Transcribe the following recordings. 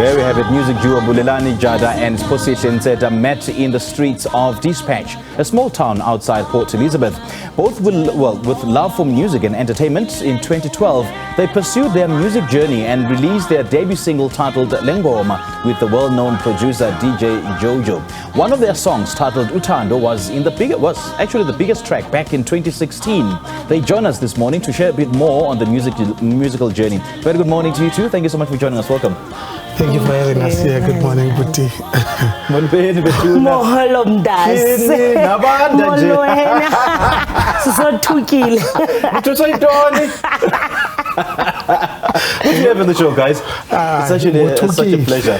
There we have it. Music duo Bulelani, Jada and Siphosihle Ntseta met in the streets of Despatch, a small town outside Port Elizabeth. Both with love for music and entertainment, in 2012, they pursued their music journey and released their debut single titled Lengoma with the well-known producer DJ Joejo. One of their songs titled uThando was actually the biggest track back in 2016. They join us this morning to share a bit more on the musical journey. Very good morning to you too. Thank you so much for joining us. Welcome. Thank you for having us here. Good morning, Buti. Moholo mdasi. Sisothukile. What do you have on the show, guys? It's actually such a pleasure.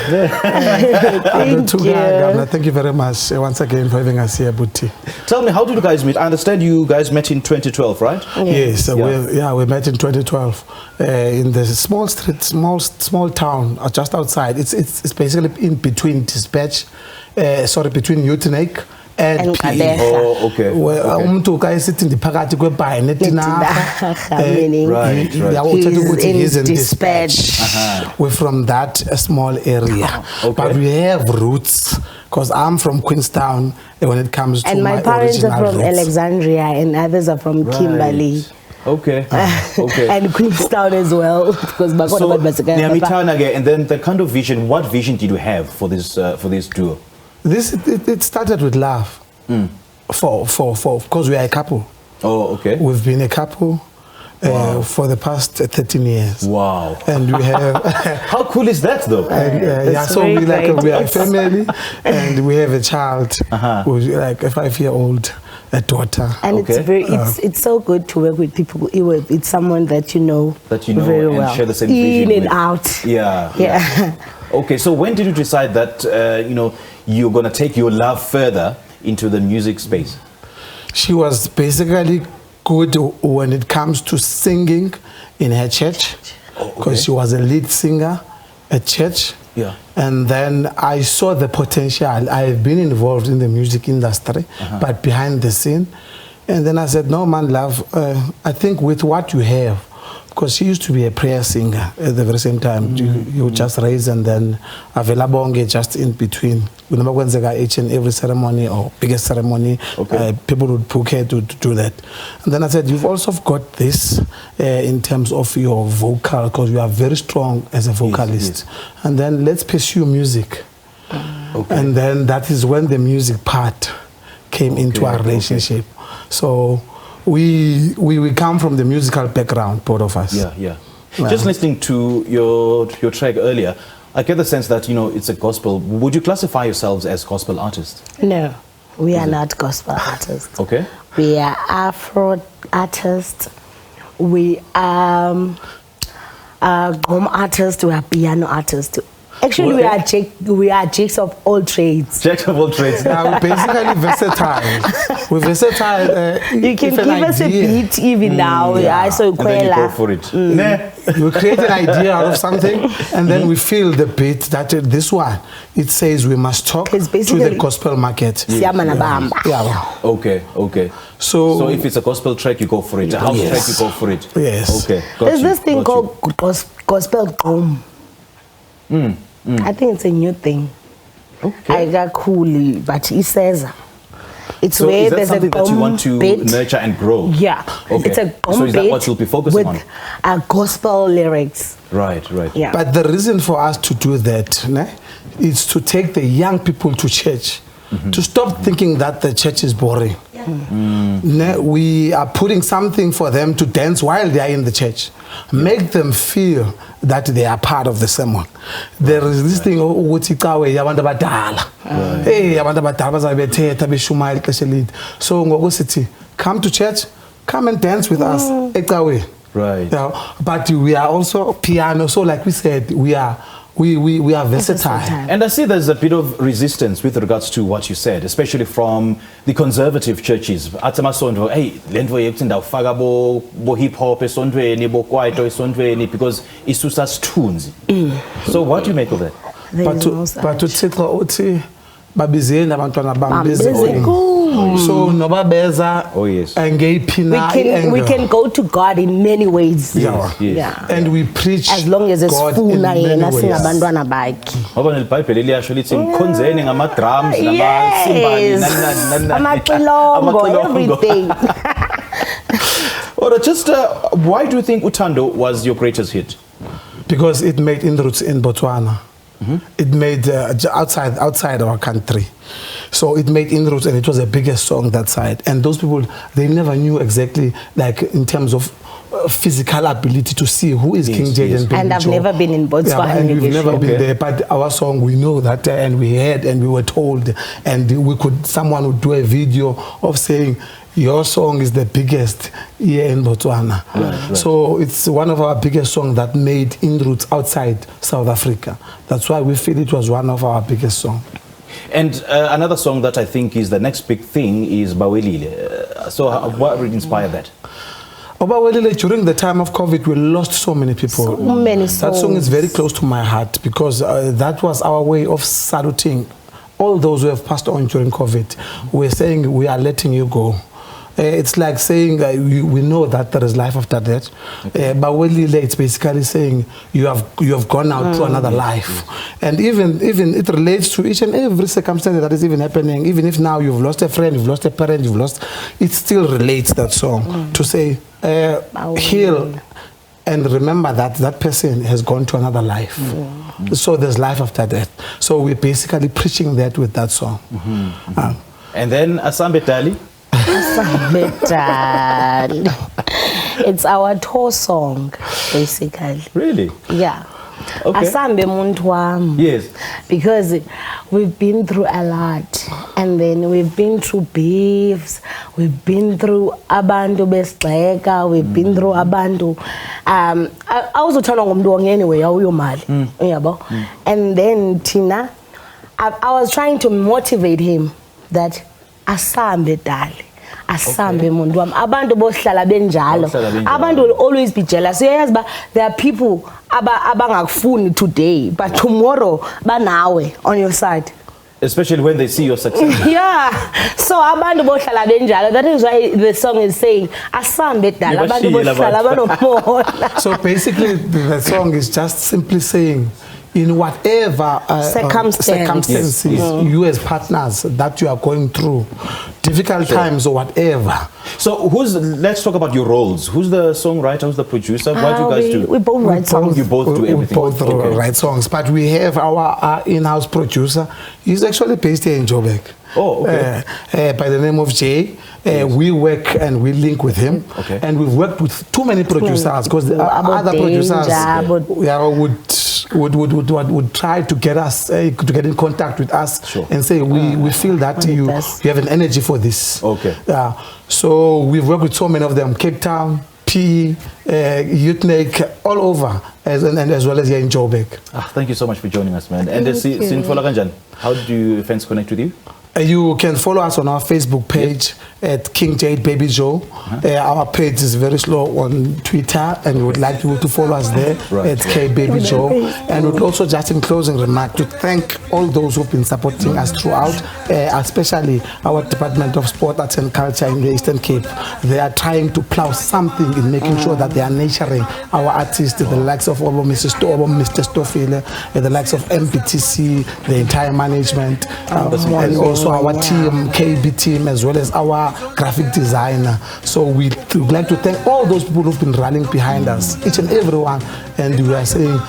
Thank you. Thank you very much once again for having us here, Buti. Tell me, how did you guys meet? I understand you guys met in 2012, right? Yes, we met in 2012 in the small street, small town just outside. It's basically in between Despatch, between uThando and PE. Oh, okay. Umuntu guys sitting the phakathi kweBhayi He's in Despatch. We're from that small area, but we have roots because I'm from Queenstown when it comes to and my parents are from roots. Alexandria and others are from Kimberley. Okay. Okay. And Queenstown as well, because and then the kind of vision. What vision did you have for this duo? It started with love. Because we are a couple. Oh, okay. We've been a couple for the past 13 years. Wow. And we have. How cool is that, though? So we are a family, and we have a child who's like a 5-year-old. A daughter. And it's so good to work with people. It's someone that you know very well. And share the same vision in and out. Yeah. Okay, so when did you decide that you're going to take your love further into the music space? She was basically good when it comes to singing in her church, because she was a lead singer at church. Yeah. And then I saw the potential. I've been involved in the music industry, but behind the scene. And then I said, no, man, love, I think with what you have, because she used to be a prayer singer at the very same time. You just raise and then available just in between. Whenever each and every ceremony or biggest ceremony, people would book her to do that. And then I said, you've also got this in terms of your vocal, because you are very strong as a vocalist. Yes. And then let's pursue music. And then that is when the music part came into our relationship. So we come from the musical background, both of us. Yeah. Just listening to your track earlier, I get the sense that, it's a gospel. Would you classify yourselves as gospel artists? No, we are not gospel artists. Okay. We are Afro artists. We are drum artists. We are piano artists. Actually, we are jacks of all trades. Jacks of all trades. We're basically versatile. We're versatile. You can give us a beat even now. So and then you go for it. We create an idea out of something, and then we feel the beat that this one, it says we must talk to the gospel market. Okay. So if it's a gospel track, you go for it. A house track, you go for it. Yes. Okay. There's this thing called gospel drum. I think it's a new thing. I got cool, but it says it's so where is that there's something a that you want to nurture and grow? Yeah. Okay. It's a so is that what you'll be focusing on? With gospel lyrics. Right. Yeah. But the reason for us to do that is to take the young people to church, to stop thinking that the church is boring. We are putting something for them to dance while they are in the church. Make them feel that they are part of the sermon. There is this thing, so come to church, come and dance with us. Right. But we are also piano, so like we said, we are versatile. And I see there's a bit of resistance with regards to what you said, especially from the conservative churches. Hey, hip hop because it's just as tunes. So what do you make of that? But to So Nobabeza, oh yes, and gay Pina, we can go to God in many ways. Yeah. Yes. Yeah. And we preach as long as it's God full in many ways. ngoba nelBhayibheli liyasho lithi mkhonzeni ngama-drums Yes. Amacilongo, everything. Alright, just why do you think uThando was your greatest hit? Because it made inroads in Botswana. It made outside our country. So it made inroads, and it was the biggest song that side. And those people, they never knew exactly, like in terms of physical ability to see who is King Jada and Baby And I've Joe. never been in Botswana. Yeah, and we've never been there. But our song, we know that, and we heard, and we were told, and someone would do a video of saying, your song is the biggest here in Botswana. Right. So it's one of our biggest songs that made inroads outside South Africa. That's why we feel it was one of our biggest songs. And another song that I think is the next big thing is Bawelile. So what would inspire that? During the time of COVID, we lost so many people. So many souls. That song is very close to my heart because that was our way of saluting all those who have passed on during COVID. We're saying we are letting you go. It's like saying we know that there is life after death, but it's basically saying you have gone out to another life, and even it relates to each and every circumstance that is even happening. Even if now you've lost a friend, you've lost a parent, it still relates, that song, to say heal and remember that person has gone to another life. So there's life after death. So we're basically preaching that with that song. And then Asambe Tali. It's our tour song, basically. Really? Yeah. Okay. Asambe muntu wami. Yes. Because we've been through a lot, and then we've been through beefs, we've been through abantu besigxeka, we've been through abantu awuzothandwa ngumuntu wonke anyway awuyo mali uyabo. And then Tina, I was trying to motivate him that asambe dali, asambe muntu wami, abantu bohlala benjalo, abantu will always be jealous. So yes, but there are people abangakufuni today, but tomorrow banawe on your side, especially when they see your success. Yeah, so abantu bohlala benjalo. That is why the song is saying asambe dali, abantu bohlala banomona. So basically the song is just simply saying, in whatever circumstances you as partners that you are going through, difficult times or whatever. So let's talk about your roles. Who's the songwriter, who's the producer? What do you guys do? We both write songs. You both do everything? We both write songs, but we have our in-house producer. He's actually based here in Joburg. Oh, okay. By the name of Jay. We work and we link with him. Okay. And we've worked with too many producers because other producers would try to get us to get in contact with us and say we feel that you have an energy for this. Okay. So we've worked with so many of them: Cape Town, P, Youth, all over, as well as here in Joburg. Thank you so much for joining us, man. And how do fans connect with you? You can follow us on our Facebook page at King Jade Baby Joe. Our page is very slow on Twitter, and we would like you to follow us there at K Baby Joe. And we'd also, just in closing remark, to thank all those who've been supporting us throughout, especially our Department of Sport, Arts and Culture in the Eastern Cape. They are trying to plow something in making sure that they are nurturing our artists, the likes of Mr. Siphosihle, the likes of MPTC, the entire management, and also our team, KB team, as well as our graphic designer. So we'd like to thank all those people who've been rallying behind us, each and every one. And we are saying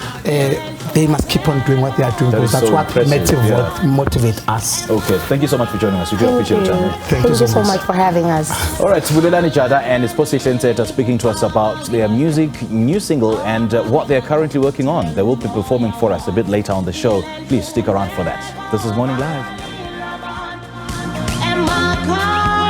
they must keep on doing what they are doing, because that's what motivates us. Okay, thank you so much for joining us. We do appreciate it. Thank you so much for having us. All right, Bulelani, Jada and Siphosihle Ntseta speaking to us about their music, new single, and what they're currently working on. They will be performing for us a bit later on the show. Please stick around for that. This is Morning Live. And my car